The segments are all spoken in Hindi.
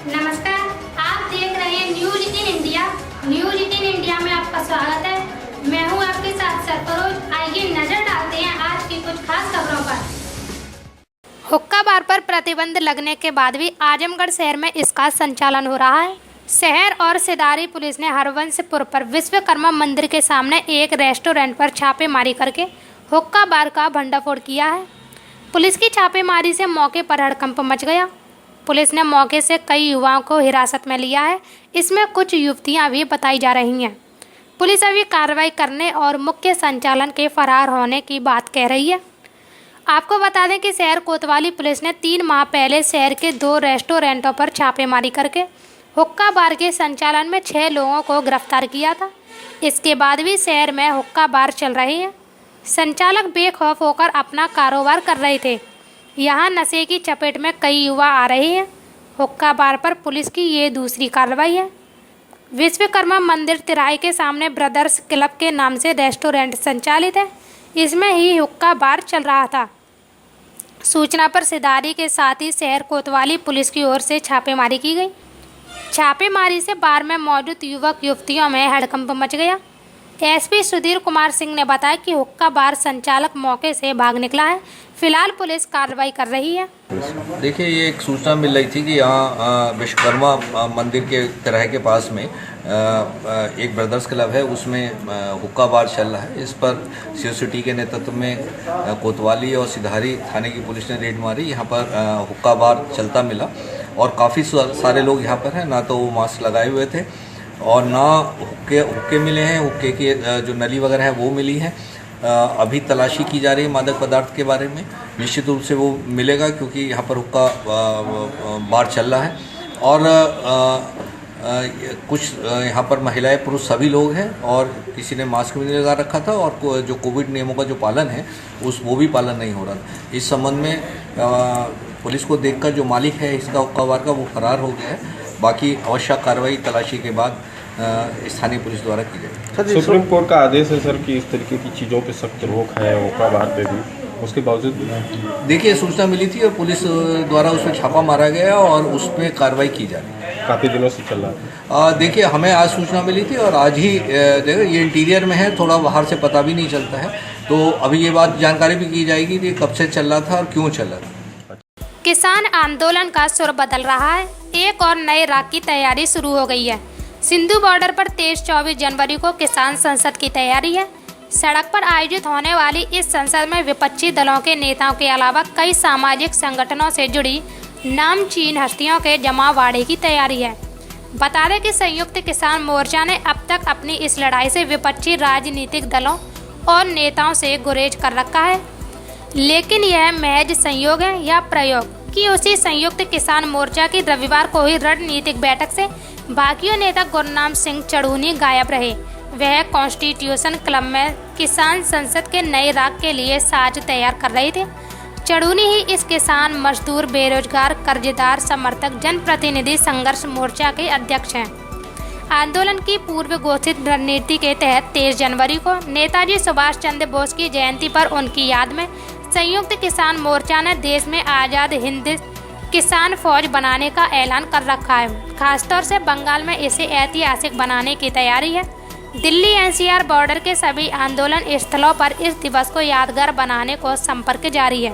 नमस्कार, आप देख रहे हैं news in India. News in India में आपका स्वागत है। मैं हूं आपके साथ सरफरोज। आइए नजर डालते हैं आज की कुछ खास खबरों पर। हुक्का बार पर प्रतिबंध लगने के बाद भी आजमगढ़ शहर में इसका संचालन हो रहा है। शहर और सिदारी पुलिस ने हरवंशपुर पर विश्वकर्मा मंदिर के सामने एक रेस्टोरेंट पर छापेमारी करके हुक्का बार का भंडाफोड़ किया है। पुलिस की छापेमारी से मौके पर हड़कंप मच गया। पुलिस ने मौके से कई युवाओं को हिरासत में लिया है। इसमें कुछ युवतियां भी बताई जा रही हैं। पुलिस अभी कार्रवाई करने और मुख्य संचालन के फरार होने की बात कह रही है। आपको बता दें कि शहर कोतवाली पुलिस ने 3 माह पहले शहर के 2 रेस्टोरेंटों पर छापेमारी करके हुक्का बार के संचालन में 6 लोगों को गिरफ्तार किया था। इसके बाद भी शहर में हुक्का बार चल रही है। संचालक बेखौफ होकर अपना कारोबार कर रहे थे। यहाँ नशे की चपेट में कई युवा आ रहे हैं। हुक्का बार पर पुलिस की ये दूसरी कार्रवाई है। विश्वकर्मा मंदिर तिराहे के सामने ब्रदर्स क्लब के नाम से रेस्टोरेंट संचालित है। इसमें ही हुक्का बार चल रहा था। सूचना पर सिदारी के साथ ही शहर कोतवाली पुलिस की ओर से छापेमारी की गई। छापेमारी से बार में मौजूद युवक युवतियों में हड़कंप मच गया। एसपी सुधीर कुमार सिंह ने बताया कि हुक्का बार संचालक मौके से भाग निकला है। फिलहाल पुलिस कार्रवाई कर रही है। देखिए, ये एक सूचना मिल रही थी कि यहाँ विश्वकर्मा मंदिर के तिराहे के पास में एक ब्रदर्स क्लब है, उसमें हुक्का बार चल रहा है। इस पर सीओसीटी के नेतृत्व में कोतवाली और सिधारी थाने की पुलिस ने रेड मारी। यहाँ पर हुक्का बार चलता मिला और काफ़ी सारे लोग यहाँ पर हैं। ना तो वो मास्क लगाए हुए थे और ना हुक्के मिले हैं। हुक्के की जो नली वगैरह है वो मिली है। अभी तलाशी की जा रही है मादक पदार्थ के बारे में। निश्चित रूप से वो मिलेगा क्योंकि यहाँ पर हुक्का बार चल रहा है और कुछ यहाँ पर महिलाएं पुरुष सभी लोग हैं और किसी ने मास्क भी नहीं लगा रखा था और जो कोविड नियमों का जो पालन है वो भी पालन नहीं हो रहा था। इस संबंध में पुलिस को देखकर जो मालिक है इसका हुक्का बार का वो फरार हो गया है। बाकी आवश्यक कार्रवाई तलाशी के बाद स्थानीय पुलिस द्वारा की जाएगी। सुप्रीम कोर्ट का आदेश है सर कि इस तरीके की चीज़ों पे सख्त रोक है हुक्का बार पे भी, उसके बावजूद देखिए सूचना मिली थी और पुलिस द्वारा उस पर छापा मारा गया और उस पर कार्रवाई की जा रही है। काफ़ी दिनों से चल रहा है। देखिए, हमें आज सूचना मिली थी और आज ही देखो ये इंटीरियर में है, थोड़ा बाहर से पता भी नहीं चलता है। तो अभी ये बात जानकारी भी की जाएगी कि कब से चल रहा था और क्यों चल रहा था। किसान आंदोलन का सुर बदल रहा है। एक और नए राग की तैयारी शुरू हो गई है। सिंधु बॉर्डर पर 23-24 जनवरी को किसान संसद की तैयारी है। सड़क पर आयोजित होने वाली इस संसद में विपक्षी दलों के नेताओं के अलावा कई सामाजिक संगठनों से जुड़ी नामचीन हस्तियों के जमावड़े की तैयारी है। बता दें कि संयुक्त किसान मोर्चा ने अब तक अपनी इस लड़ाई से विपक्षी राजनीतिक दलों और नेताओं से गुरेज कर रखा है। लेकिन यह महज संयोग है या प्रयोग कि उसी संयुक्त किसान मोर्चा की रविवार को हुई रणनीतिक बैठक से बागियों नेता गुरनाम सिंह चढ़ूनी गायब रहे। वह कॉन्स्टिट्यूशन क्लब में किसान संसद के नए राग के लिए साज तैयार कर रहे थे। चढ़ूनी ही इस किसान मजदूर बेरोजगार कर्जदार समर्थक जनप्रतिनिधि संघर्ष मोर्चा के अध्यक्ष हैं। आंदोलन की पूर्व घोषित रणनीति के तहत 23 जनवरी को नेताजी सुभाष चंद्र बोस की जयंती पर उनकी याद में संयुक्त किसान मोर्चा ने देश में आज़ाद हिंद किसान फौज बनाने का ऐलान कर रखा है। खासतौर से बंगाल में इसे ऐतिहासिक बनाने की तैयारी है। दिल्ली एनसीआर बॉर्डर के सभी आंदोलन स्थलों पर इस दिवस को यादगार बनाने को संपर्क जारी है।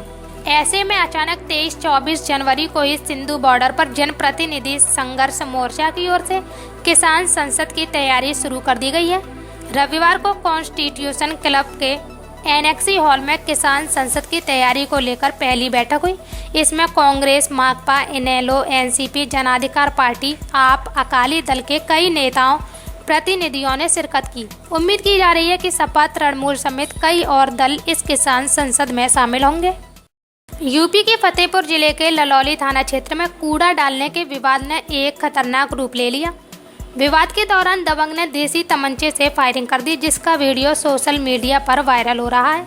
ऐसे में अचानक 23-24 जनवरी को ही सिंधु बॉर्डर पर जनप्रतिनिधि संघर्ष मोर्चा की ओर से किसान संसद की तैयारी शुरू कर दी गई है। रविवार को कॉन्स्टिट्यूशन क्लब के एनेक्सी हॉल में किसान संसद की तैयारी को लेकर पहली बैठक हुई। इसमें कांग्रेस, माकपा, इनेलो, एनसीपी, जन अधिकार पार्टी, आप, अकाली दल के कई नेताओं प्रतिनिधियों ने शिरकत की। उम्मीद की जा रही है कि सपा, तृणमूल समेत कई और दल इस किसान संसद में शामिल होंगे। यूपी के फतेहपुर जिले के ललौली थाना क्षेत्र में कूड़ा डालने के विवाद ने एक खतरनाक रूप ले लिया। विवाद के दौरान दबंग ने देसी तमंचे से फायरिंग कर दी, जिसका वीडियो सोशल मीडिया पर वायरल हो रहा है।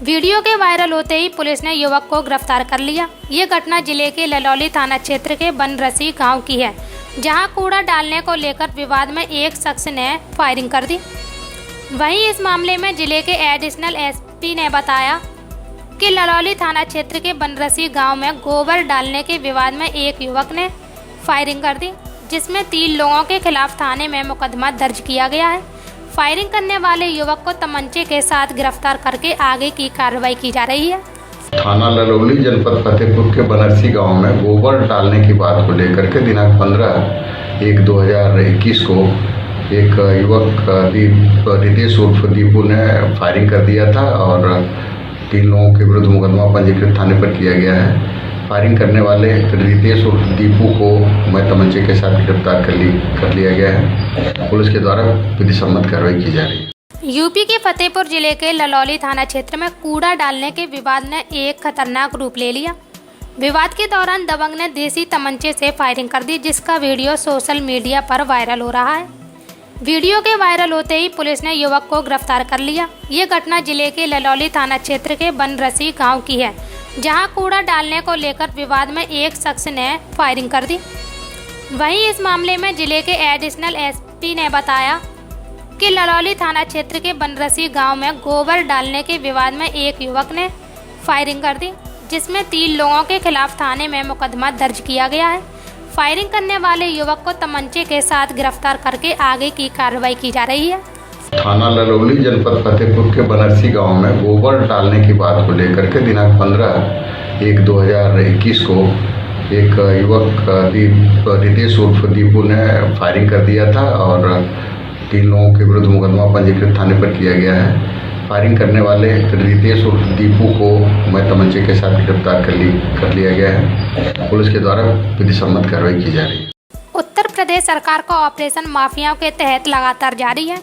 वीडियो के वायरल होते ही पुलिस ने युवक को गिरफ्तार कर लिया। ये घटना जिले के ललौली थाना क्षेत्र के बनरसी गांव की है, जहां कूड़ा डालने को लेकर विवाद में एक शख्स ने फायरिंग कर दी। वहीं इस मामले में जिले के एडिशनल एसपी ने बताया कि ललौली थाना क्षेत्र के बनरसी गांव में गोबर डालने के विवाद में एक युवक ने फायरिंग कर दी, जिसमें 3 लोगों के खिलाफ थाने में मुकदमा दर्ज किया गया है। फायरिंग करने वाले युवक को तमंचे के साथ गिरफ्तार करके आगे की कार्रवाई की जा रही है। थाना ललौली जनपद फतेहपुर के बनरसी गांव में गोबर डालने की बात को लेकर के दिनांक 15/1/2021 को एक युवक रितेश उर्फ दीपू ने फायरिंग कर दिया था और 3 लोगों के विरुद्ध मुकदमा पंजीकृत थाने पर किया गया है। फायरिंग करने वाले रितेश उर्फ दीपू को मैं तमंचे के साथ गिरफ्तार कर लिया गया है। पुलिस के द्वारा विधि सम्मत कार्रवाई की जा रही है। यूपी के फतेहपुर जिले के ललौली थाना क्षेत्र में कूड़ा डालने के विवाद ने एक खतरनाक रूप ले लिया। विवाद के दौरान दबंग ने देसी तमंचे से फायरिंग कर दी, जिसका वीडियो सोशल मीडिया पर वायरल हो रहा है। वीडियो के वायरल होते ही पुलिस ने युवक को गिरफ्तार कर लिया। ये घटना जिले के ललौली थाना क्षेत्र के बनरसी गांव की है, जहां कूड़ा डालने को लेकर विवाद में एक शख्स ने फायरिंग कर दी। वहीं इस मामले में जिले के एडिशनल एसपी ने बताया कि ललौली थाना क्षेत्र के बनरसी गांव में गोबर डालने के विवाद में एक युवक ने फायरिंग कर दी, जिसमें 3 लोगों के खिलाफ थाने में मुकदमा दर्ज किया गया है। फायरिंग करने वाले युवक को तमंचे के साथ गिरफ्तार करके आगे की कार्रवाई की जा रही है। थाना ललौली जनपद फतेहपुर के बनरसी गांव में गोबर डालने की बात को लेकर के दिनांक 15/1/2021 को एक युवक रितेश उर्फ दीपू ने फायरिंग कर दिया था और 3 लोगों के विरुद्ध मुकदमा पंजीकृत थाने पर किया गया है। फायरिंग करने वाले रितेश उर्फ दीपू को मैं तमंचे के साथ गिरफ्तार कर लिया गया है। पुलिस के द्वारा विधि सम्मत कार्रवाई की जा रही है। उत्तर प्रदेश सरकार का ऑपरेशन माफियाओं के तहत लगातार जारी है।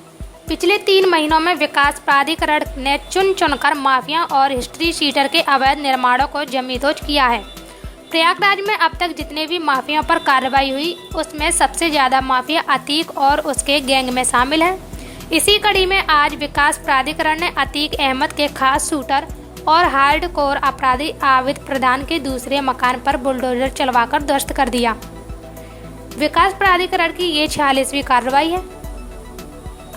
पिछले 3 महीनों में विकास प्राधिकरण ने चुनकर माफिया और हिस्ट्री शीटर के अवैध निर्माणों को जमींदोज किया है। प्रयागराज में अब तक जितने भी माफियाओं पर कार्रवाई हुई, उसमें सबसे ज़्यादा माफिया अतीक और उसके गैंग में शामिल है। इसी कड़ी में आज विकास प्राधिकरण ने अतीक अहमद के खास शूटर और हार्डकोर अपराधी आबिद प्रधान के दूसरे मकान पर बुलडोजर चलवाकर ध्वस्त कर दिया। विकास प्राधिकरण की ये 46वीं कार्रवाई है।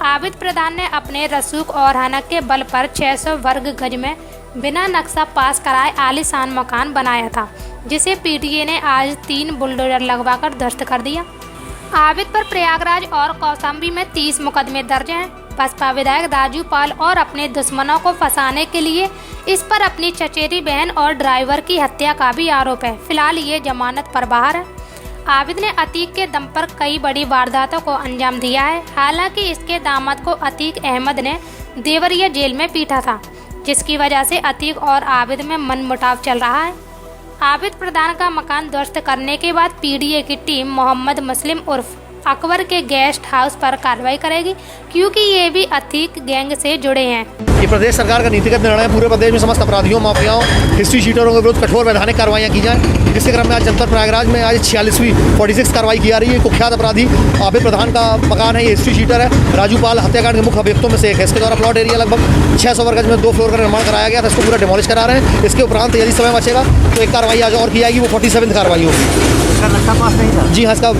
आबिद प्रधान ने अपने रसूख और हनक के बल पर 600 वर्ग गज में बिना नक्शा पास कराए आलीशान मकान बनाया था, जिसे पीटीए ने आज 3 बुलडोजर लगवाकर ध्वस्त कर दिया। आबिद पर प्रयागराज और कौशाम्बी में 30 मुकदमे दर्ज हैं। बसपा विधायक राजू पाल और अपने दुश्मनों को फंसाने के लिए इस पर अपनी चचेरी बहन और ड्राइवर की हत्या का भी आरोप है। फिलहाल ये जमानत पर बाहर है। आबिद ने अतीक के दम पर कई बड़ी वारदातों को अंजाम दिया है। हालांकि इसके दामाद को अतीक अहमद ने देवरिया जेल में पीटा था, जिसकी वजह से अतीक और आबिद में मनमुटाव चल रहा है। आबिद प्रधान का मकान ध्वस्त करने के बाद पीडीए की टीम मोहम्मद मुस्लिम उर्फ अकबर के गेस्ट हाउस पर कार्रवाई करेगी, क्योंकि ये भी अतीक गैंग से जुड़े हैं। ये प्रदेश सरकार का नीतिगत निर्णय है। पूरे प्रदेश में समस्त अपराधियों, माफियाओं, हिस्ट्री शीटरों के विरुद्ध कठोर वैधानिक कार्रवाइयाँ की जाएँ। जिसके क्रम में आज जनपद प्रयागराज में आज 46वीं 46 कार्रवाई की जा रही है। कुख्यात अपराधी आबिद प्रधान का मकान है, ये हिस्ट्री शीटर है। राजू पाल हत्याकांड के मुख्य अभियुक्तों में से एक है। इसके द्वारा प्लॉट एरिया लगभग 600 वर्ग गज में 2 फ्लोर का निर्माण कराया गया था। इसको पूरा डिमोलिश करा रहे हैं। इसके उपरांत यदि समय बचेगा तो एक कार्रवाई आज और की जाएगी, वो 47वीं कार्रवाई होगी। जी हाँ, इसका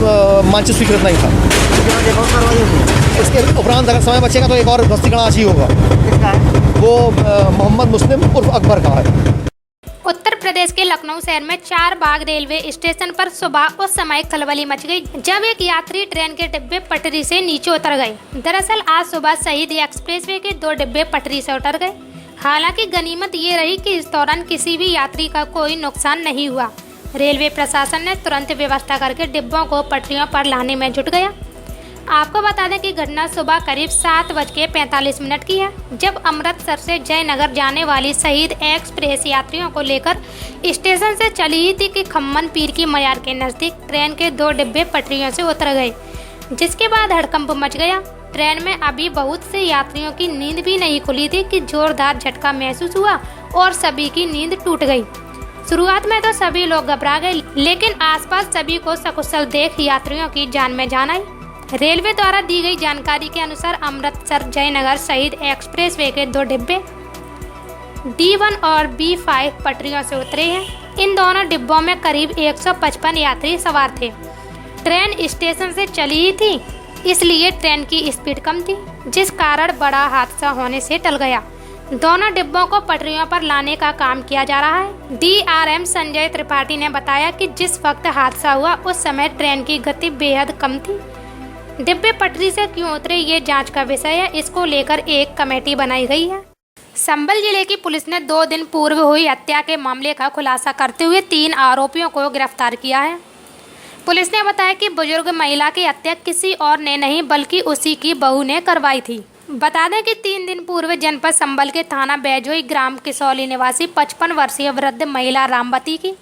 मानचित्र स्वीकृत नहीं था। इसके उपरांत अगर समय बचेगा तो एक और ध्वस्तीकरण आज ही होगा। वो मोहम्मद मुस्लिम उर्फ अकबर का है। उत्तर प्रदेश के लखनऊ शहर में 4 बाग रेलवे स्टेशन पर सुबह उस समय खलबली मच गई जब एक यात्री ट्रेन के डिब्बे पटरी से नीचे उतर गए। दरअसल आज सुबह शहीद एक्सप्रेसवे के 2 डिब्बे पटरी से उतर गए। हालांकि गनीमत ये रही कि इस दौरान किसी भी यात्री का कोई नुकसान नहीं हुआ। रेलवे प्रशासन ने तुरंत व्यवस्था करके डिब्बों को पटरियों पर लाने में जुट गया। आपको बता दें कि घटना सुबह करीब 7:45 की है, जब अमृतसर से जयनगर जाने वाली शहीद एक्सप्रेस यात्रियों को लेकर स्टेशन से चली ही थी कि खम्मन पीर की मजार के नज़दीक ट्रेन के 2 डिब्बे पटरियों से उतर गए, जिसके बाद हड़कंप मच गया। ट्रेन में अभी बहुत से यात्रियों की नींद भी नहीं खुली थी कि जोरदार झटका महसूस हुआ और सभी की नींद टूट गई। शुरुआत में तो सभी लोग घबरा गए, लेकिन आसपास सभी को सकुशल देख यात्रियों की जान में जान आई। रेलवे द्वारा दी गई जानकारी के अनुसार अमृतसर जयनगर शहीद एक्सप्रेसवे के 2 डिब्बे D1 और B5 पटरियों से उतरे हैं। इन दोनों डिब्बों में करीब 155 यात्री सवार थे। ट्रेन स्टेशन से चली ही थी, इसलिए ट्रेन की स्पीड कम थी, जिस कारण बड़ा हादसा होने से टल गया। दोनों डिब्बों को पटरियों पर लाने का काम किया जा रहा है। DRM संजय त्रिपाठी ने बताया कि जिस वक्त हादसा हुआ उस समय ट्रेन की गति बेहद कम थी। डिब्बे पटरी से क्यों उतरे ये जांच का विषय है। इसको लेकर एक कमेटी बनाई गई है। संभल जिले की पुलिस ने 2 दिन पूर्व हुई हत्या के मामले का खुलासा करते हुए 3 आरोपियों को गिरफ्तार किया है। पुलिस ने बताया कि बुजुर्ग महिला की हत्या किसी और ने नहीं बल्कि उसी की बहू ने करवाई थी। बता दें कि 3 दिन पूर्व जनपद संभल के थाना बैजोई ग्राम किसौली निवासी 55 वर्षीय वृद्ध महिला रामवती की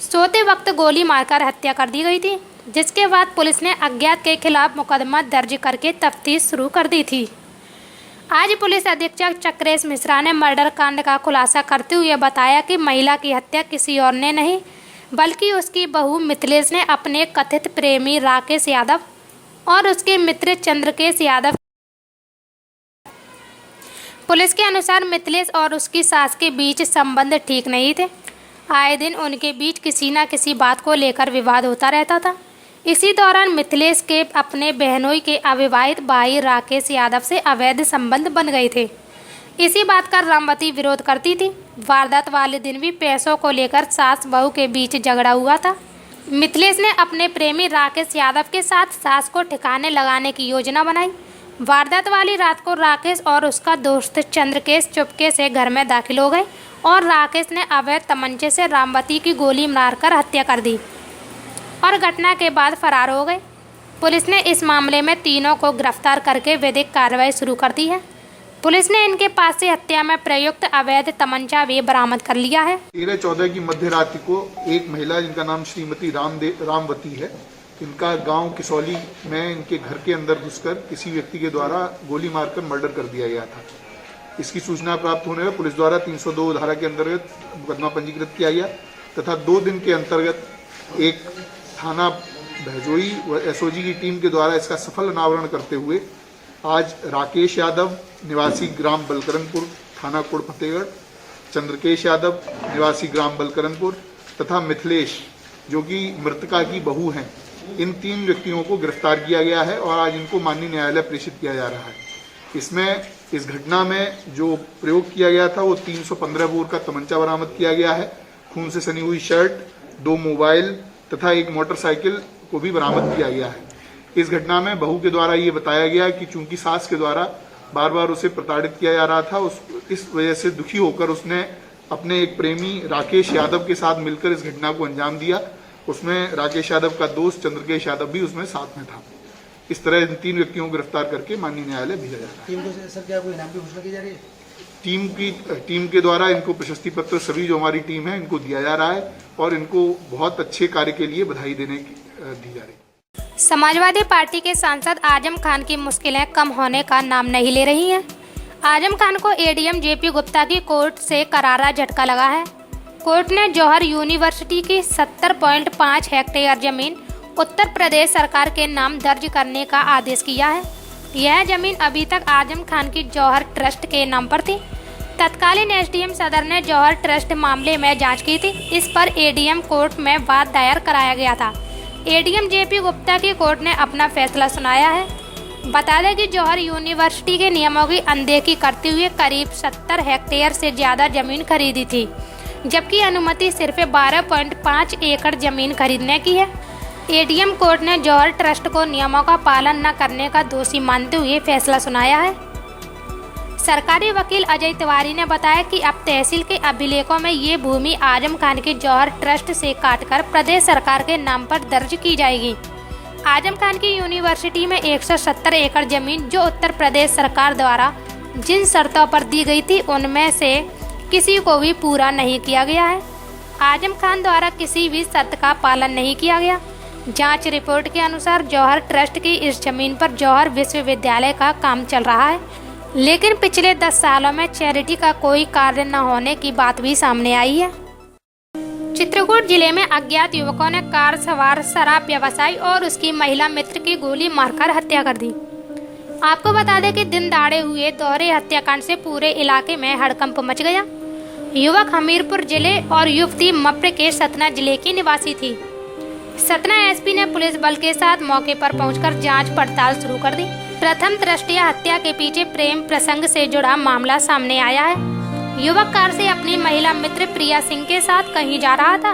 सोते वक्त गोली मारकर हत्या कर दी गई थी, जिसके बाद पुलिस ने अज्ञात के खिलाफ मुकदमा दर्ज करके तफ्तीश शुरू कर दी थी। आज पुलिस अधीक्षक चक्रेश मिश्रा ने मर्डर कांड का खुलासा करते हुए बताया कि महिला की हत्या किसी और ने नहीं बल्कि उसकी बहू मिथिलेश ने अपने कथित प्रेमी राकेश यादव और उसके मित्र चंद्रकेश यादव। पुलिस के अनुसार मिथिलेश और उसकी सास के बीच संबंध ठीक नहीं थे। आए दिन उनके बीच किसी न किसी बात को लेकर विवाद होता रहता था। इसी दौरान मिथिलेश के अपने बहनोई के अविवाहित भाई राकेश यादव से अवैध संबंध बन गए थे। इसी बात का रामवती विरोध करती थी। वारदात वाले दिन भी पैसों को लेकर सास बहू के बीच झगड़ा हुआ था। मिथिलेश ने अपने प्रेमी राकेश यादव के साथ सास को ठिकाने लगाने की योजना बनाई। वारदात वाली रात को राकेश और उसका दोस्त चंद्रकेश चुपके से घर में दाखिल हो गए और राकेश ने अवैध तमंचे से रामवती की गोली मारकर हत्या कर दी और घटना के बाद फरार हो गए। पुलिस ने इस मामले में तीनों को गिरफ्तार करके विधिक कार्रवाई शुरू कर दी है। पुलिस ने इनके पास से हत्या में प्रयुक्त अवैध तमंचा भी बरामद कर लिया है। 13-14 की मध्य रात्रि को एक महिला जिनका नाम श्रीमती रामवती है, इनका गांव किसौली में इनके घर के अंदर घुसकर किसी व्यक्ति के द्वारा गोली मारकर मर्डर कर दिया गया था। इसकी सूचना प्राप्त होने पर पुलिस द्वारा 302 धारा के अंतर्गत मुकदमा पंजीकृत किया गया तथा 2 दिन के अंतर्गत एक थाना भैजोई व SOG की टीम के द्वारा इसका सफल अनावरण करते हुए आज राकेश यादव निवासी ग्राम बलकरनपुर थाना कोट फतेहगढ़, चंद्रकेश यादव निवासी ग्राम बलकरनपुर तथा मिथिलेश जो कि मृतका की बहू हैं, इन 3 व्यक्तियों को गिरफ्तार किया गया है और आज इनको माननीय न्यायालय प्रेषित किया जा रहा है। इसमें इस घटना में जो प्रयोग किया गया था वो 315 बोर का तमंचा बरामद किया गया है। खून से सनी हुई शर्ट, 2 मोबाइल तथा एक मोटरसाइकिल को भी बरामद किया गया है। इस घटना में बहू के द्वारा ये बताया गया कि चूंकि सास के द्वारा बार बार उसे प्रताड़ित किया जा रहा था, इस वजह से दुखी होकर उसने अपने एक प्रेमी राकेश यादव के साथ मिलकर इस घटना को अंजाम दिया। उसमें राकेश यादव का दोस्त चंद्रकेश यादव भी उसमें साथ में था। इस तरह इन 3 व्यक्तियों को गिरफ्तार करके माननीय न्यायालय भेजा जा रहा है। टीम को सर क्या कोई इनाम की घोषणा की जा रही है? टीम के द्वारा इनको प्रशस्ति पत्र सभी जो हमारी टीम है इनको दिया जा रहा है और इनको बहुत अच्छे कार्य के लिए बधाई दी जा रही है। समाजवादी पार्टी के सांसद आजम खान की मुश्किलें कम होने का नाम नहीं ले रही हैं। आजम खान को ADM JP गुप्ता की कोर्ट से करारा झटका लगा है। कोर्ट ने जौहर यूनिवर्सिटी की 70.5 हेक्टेयर जमीन उत्तर प्रदेश सरकार के नाम दर्ज करने का आदेश किया है। यह जमीन अभी तक आजम खान की जौहर ट्रस्ट के नाम पर थी। तत्कालीन SDM सदर ने जौहर ट्रस्ट मामले में जांच की थी। इस पर ADM कोर्ट में वाद दायर कराया गया था। ADM JP गुप्ता की कोर्ट ने अपना फैसला सुनाया है। बता दें कि जौहर यूनिवर्सिटी के नियमों की अनदेखी करते हुए करीब 70 हेक्टेयर से ज़्यादा जमीन खरीदी थी, जबकि अनुमति सिर्फ 12.5 एकड़ जमीन खरीदने की है। ADM कोर्ट ने जौहर ट्रस्ट को नियमों का पालन न करने का दोषी मानते हुए फैसला सुनाया है। सरकारी वकील अजय तिवारी ने बताया कि अब तहसील के अभिलेखों में ये भूमि आजम खान के जौहर ट्रस्ट से काटकर प्रदेश सरकार के नाम पर दर्ज की जाएगी। आजम खान की यूनिवर्सिटी में 170 एकड़ जमीन जो उत्तर प्रदेश सरकार द्वारा जिन शर्तों पर दी गई थी उनमें से किसी को भी पूरा नहीं किया गया है। आजम खान द्वारा किसी भी शर्त का पालन नहीं किया गया। जांच रिपोर्ट के अनुसार जौहर ट्रस्ट की इस जमीन पर जौहर विश्वविद्यालय का काम चल रहा है, लेकिन पिछले 10 सालों में चैरिटी का कोई कार्य न होने की बात भी सामने आई है। चित्रकूट जिले में अज्ञात युवकों ने कार सवार शराब व्यवसायी और उसकी महिला मित्र की गोली मारकर हत्या कर दी। आपको बता दें कि दिन दहाड़े हुए दोहरे हत्याकांड से पूरे इलाके में हड़कंप मच गया। युवक हमीरपुर जिले और युवती मप्र के सतना जिले की निवासी थी। सतना SP ने पुलिस बल के साथ मौके पर पहुंचकर जांच पड़ताल शुरू कर दी। प्रथम दृष्टया हत्या के पीछे प्रेम प्रसंग से जुड़ा मामला सामने आया है। युवक कार से अपनी महिला मित्र प्रिया सिंह के साथ कहीं जा रहा था,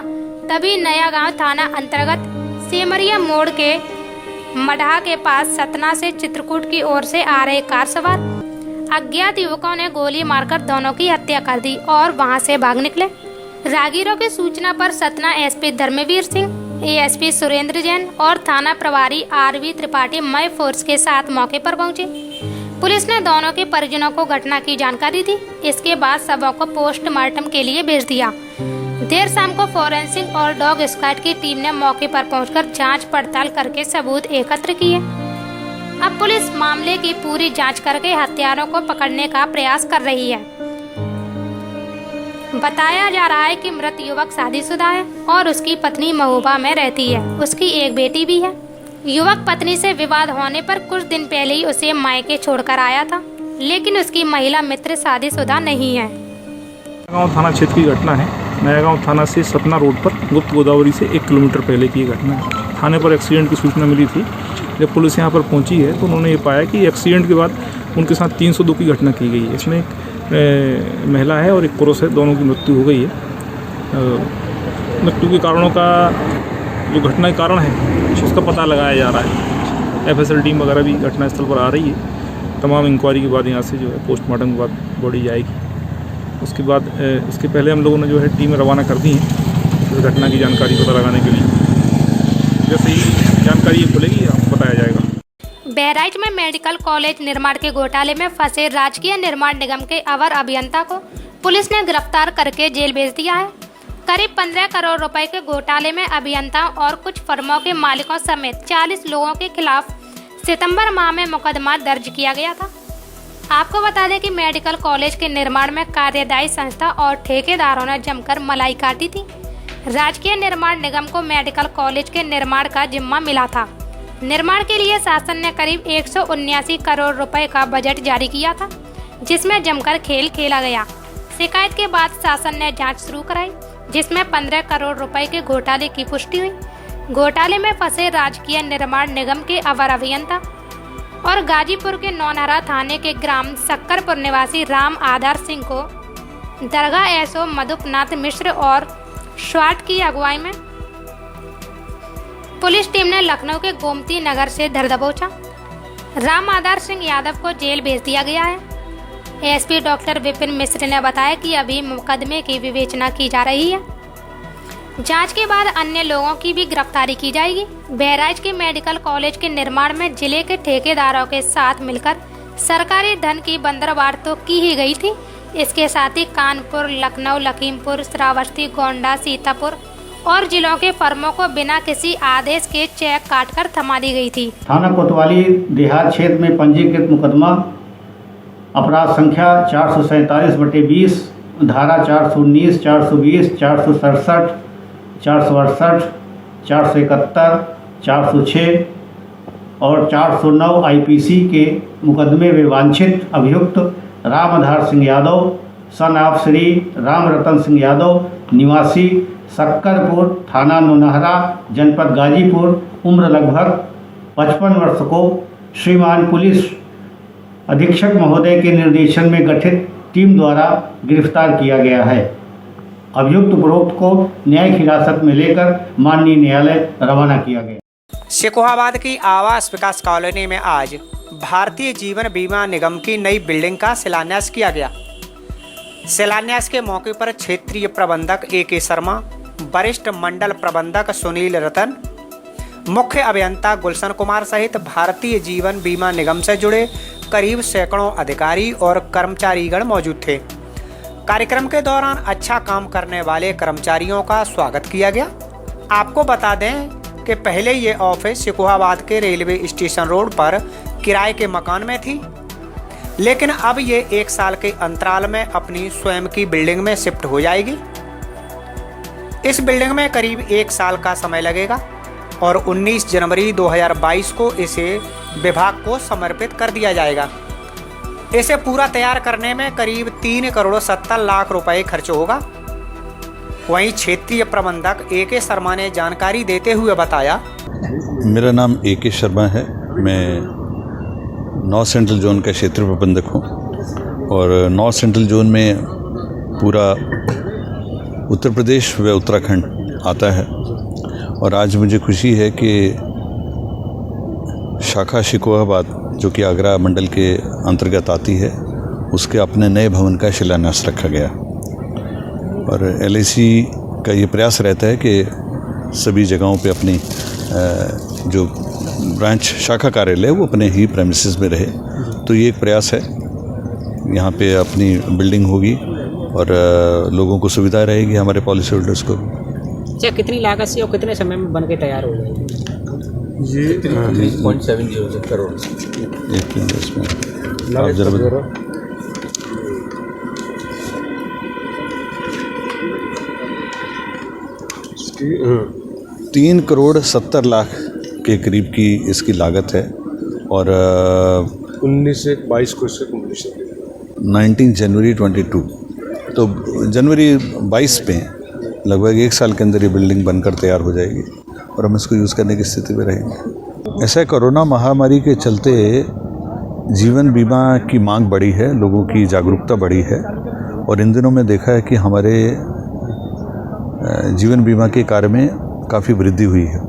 तभी नया गांव थाना अंतर्गत सेमरिया मोड़ के मढ़ा के पास सतना से चित्रकूट की ओर से आ रहे कार सवार अज्ञात युवकों ने गोली मारकर दोनों की हत्या कर दी और वहां से भाग निकले। राहगीरों की सूचना पर सतना एसपी धर्मवीर सिंह, एएसपी सुरेंद्र जैन और थाना प्रभारी आरवी त्रिपाठी मय फोर्स के साथ मौके पर पहुंचे। पुलिस ने दोनों के परिजनों को घटना की जानकारी दी। इसके बाद शवों को पोस्टमार्टम के लिए भेज दिया। देर शाम को फोरेंसिक और डॉग स्क्वाड की टीम ने मौके पर पहुंचकर जांच पड़ताल करके सबूत एकत्र किए। अब पुलिस मामले की पूरी जांच करके हत्यारों को पकड़ने का प्रयास कर रही है। बताया जा रहा है कि मृत युवक शादीशुदा है और उसकी पत्नी महोबा में रहती है। उसकी एक बेटी भी है। युवक पत्नी से विवाद होने पर कुछ दिन पहले ही उसे मायके छोड़कर आया था, लेकिन उसकी महिला मित्र शादीशुदा नहीं है। गाँव थाना क्षेत्र की घटना है। नया गाँव थाना से सतना रोड पर गुप्त गोदावरी से 1 किलोमीटर पहले की घटना है। थाने पर एक्सीडेंट की सूचना मिली थी। जब पुलिस यहाँ पर पहुँची है तो उन्होंने ये पाया कि एक्सीडेंट के बाद उनके साथ 302 की घटना की गई है। इसमें एक महिला है और एक पुरुष है, दोनों की मृत्यु हो गई है। मृत्यु के कारणों का जो घटना के कारण है उसका पता लगाया जा रहा है। FSL टीम वगैरह भी घटनास्थल पर आ रही है। तमाम इंक्वायरी के बाद यहाँ से जो है पोस्टमार्टम के बाद बॉडी जाएगी। उसके बाद इसके पहले हम लोगों ने जो है टीमें रवाना कर दी हैं इस घटना की जानकारी पता लगाने के लिए। जैसे ही जानकारी खुलेगी आपको बताया जाएगा। बहराइच में मेडिकल कॉलेज निर्माण के घोटाले में फंसे राजकीय निर्माण निगम के अवर अभियंता को पुलिस ने गिरफ्तार करके जेल भेज दिया है। करीब 15 करोड़ रुपए के घोटाले में अभियंता और कुछ फर्मों के मालिकों समेत 40 लोगों के खिलाफ सितंबर माह में मुकदमा दर्ज किया गया था। आपको बता दें कि मेडिकल कॉलेज के निर्माण में कार्यदायी संस्था और ठेकेदारों ने जमकर मलाई काटी थी। राजकीय निर्माण निगम को मेडिकल कॉलेज के निर्माण का जिम्मा मिला था। निर्माण के लिए शासन ने करीब 179 करोड़ रुपए का बजट जारी किया था, जिसमें जमकर खेल खेला गया। शिकायत के बाद शासन ने जांच शुरू कराई, जिसमें 15 करोड़ रुपए के घोटाले की पुष्टि हुई। घोटाले में फंसे राजकीय निर्माण निगम के अवर अभियंता और गाजीपुर के नौनहरा थाने के ग्राम सक्करपुर निवासी राम आधार सिंह को दरगाह एसओ मधुपनाथ मिश्र और स्वाट की अगुवाई में पुलिस टीम ने लखनऊ के गोमती नगर से धर दबोचा। राम आधार सिंह यादव को जेल भेज दिया गया है। एसपी डॉक्टर विपिन मिश्र ने बताया कि अभी मुकदमे की विवेचना की जा रही है। जांच के बाद अन्य लोगों की भी गिरफ्तारी की जाएगी। बहराइच के मेडिकल कॉलेज के निर्माण में जिले के ठेकेदारों के साथ मिलकर सरकारी धन की बंदरबांट तो की ही गई थी। इसके साथ ही कानपुर, लखनऊ, लखीमपुर, श्रावस्ती, गोंडा, सीतापुर और जिलों के फर्मों को बिना किसी आदेश के चेक काटकर थमा दी गई थी। थाना कोतवाली देहात क्षेत्र में पंजीकृत मुकदमा अपराध संख्या 447/20, धारा 419, 420, 467, 468, 471, 406 और 409 IPC के मुकदमे में वांछित अभियुक्त राम आधार सिंह यादव सन ऑफ श्री राम रतन सिंह यादव निवासी सक्करपुर, थाना नौनहरा, जनपद गाजीपुर, उम्र लगभग 55 वर्ष को श्रीमान पुलिस अधीक्षक महोदय के निर्देशन में गठित टीम द्वारा गिरफ्तार किया गया है। अभियुक्त उपरोक्त को न्यायिक हिरासत में लेकर माननीय न्यायालय रवाना किया गया। सिकोहाबाद की आवास विकास कॉलोनी में आज भारतीय जीवन बीमा निगम की नई बिल्डिंग का शिलान्यास किया गया। शिलान्यास के मौके पर क्षेत्रीय प्रबंधक AK शर्मा, वरिष्ठ मंडल प्रबंधक सुनील रतन, मुख्य अभियंता गुलशन कुमार सहित भारतीय जीवन बीमा निगम से जुड़े करीब सैकड़ों अधिकारी और कर्मचारीगण मौजूद थे। कार्यक्रम के दौरान अच्छा काम करने वाले कर्मचारियों का स्वागत किया गया। आपको बता दें कि पहले ये ऑफिस सिकोहाबाद के रेलवे स्टेशन रोड पर किराए के मकान में थी, लेकिन अब ये 1 साल के अंतराल में अपनी स्वयं की बिल्डिंग में शिफ्ट हो जाएगी। इस बिल्डिंग में करीब 1 साल का समय लगेगा और 19 जनवरी 2022 को इसे विभाग को समर्पित कर दिया जाएगा। इसे पूरा तैयार करने में करीब 3 करोड़ 70 लाख रुपए खर्च होगा। वहीं क्षेत्रीय प्रबंधक AK शर्मा ने जानकारी देते हुए बताया, मेरा नाम AK शर्मा है। मैं नॉर्थ सेंट्रल जोन का क्षेत्रीय प्रबंधक हूँ और नॉर्थ सेंट्रल जोन में पूरा उत्तर प्रदेश व उत्तराखंड आता है। और आज मुझे खुशी है कि शाखा शिकोहाबाद जो कि आगरा मंडल के अंतर्गत आती है, उसके अपने नए भवन का शिलान्यास रखा गया। और LIC का ये प्रयास रहता है कि सभी जगहों पे अपनी जो ब्रांच शाखा कार्यालय वो अपने ही प्रेमिसेस में रहे। तो ये एक प्रयास है, यहाँ पे अपनी बिल्डिंग होगी और लोगों को सुविधा रहेगी, हमारे पॉलिसी होल्डर्स को। अच्छा, कितनी लागत से और कितने समय में बन के तैयार हो जाएगी? ये 3.70 करोड़। एक मिनट इसमें आप जरा बताओ। तीन करोड़ 70 लाख के करीब की इसकी लागत है। और 19 से 22 को इससे कम्प्लीशन 19 जनवरी 22, तो जनवरी 22 में लगभग 1 साल के अंदर ये बिल्डिंग बनकर तैयार हो जाएगी और हम इसको यूज़ करने की स्थिति में रहेंगे। ऐसा कोरोना महामारी के चलते जीवन बीमा की मांग बढ़ी है, लोगों की जागरूकता बढ़ी है और इन दिनों में देखा है कि हमारे जीवन बीमा के कार्य में काफ़ी वृद्धि हुई है।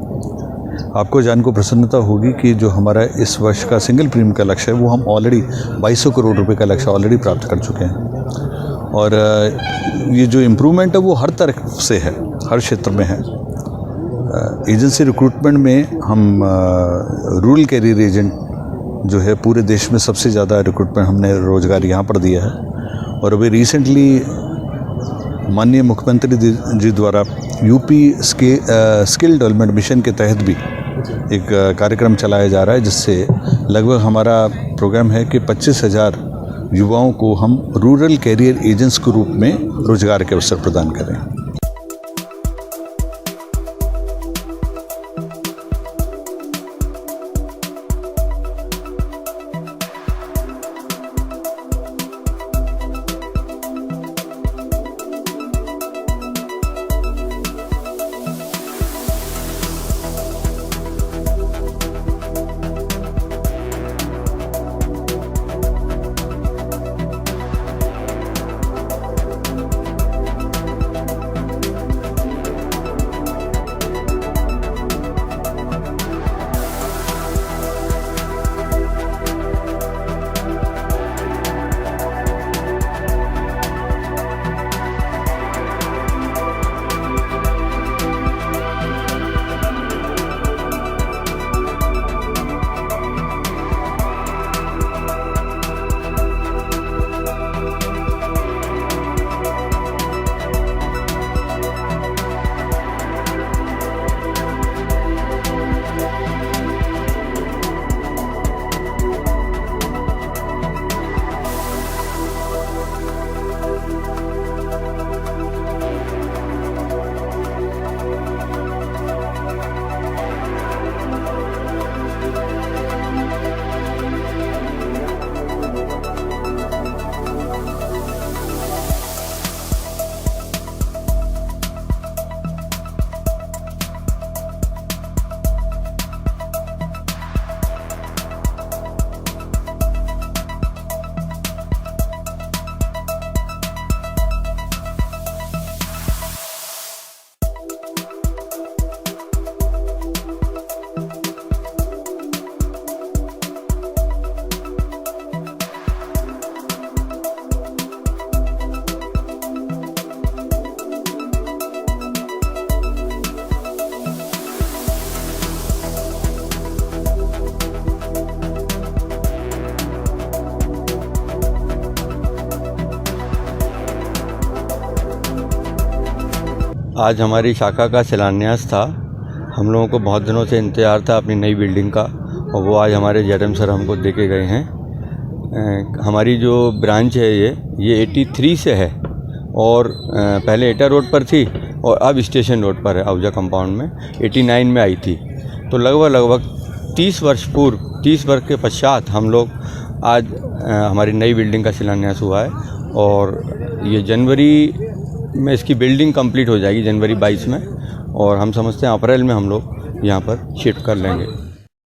आपको जान को प्रसन्नता होगी कि जो हमारा इस वर्ष का सिंगल प्रीमियम का लक्ष्य है वो हम ऑलरेडी 2200 करोड़ रुपए का लक्ष्य ऑलरेडी प्राप्त कर चुके हैं। और ये जो इम्प्रूवमेंट है वो हर तरह से है, हर क्षेत्र में है। एजेंसी रिक्रूटमेंट में हम रूरल कैरियर एजेंट जो है पूरे देश में सबसे ज़्यादा रिक्रूटमेंट हमने रोज़गार यहाँ पर दिया है। और अभी रिसेंटली माननीय मुख्यमंत्री जी द्वारा यूपी स्किल डेवलपमेंट मिशन के तहत भी एक कार्यक्रम चलाया जा रहा है, जिससे लगभग हमारा प्रोग्राम है कि 25,000 युवाओं को हम रूरल कैरियर एजेंट्स के रूप में रोजगार के अवसर प्रदान करें। आज हमारी शाखा का शिलान्यास था। हम लोगों को बहुत दिनों से इंतज़ार था अपनी नई बिल्डिंग का, और वो आज हमारे जेडएम सर हमको दे के गए हैं। हमारी जो ब्रांच है ये 83 से है और पहले एटा रोड पर थी और अब स्टेशन रोड पर है, अवजा कंपाउंड में 89 में आई थी। तो लगभग 30 वर्ष पूर्व, 30 वर्ष के पश्चात हम लोग आज हमारी नई बिल्डिंग का शिलान्यास हुआ है और ये जनवरी में इसकी बिल्डिंग कंप्लीट हो जाएगी, जनवरी 22 में, और हम समझते हैं अप्रैल में हम लोग यहाँ पर शिफ्ट कर लेंगे।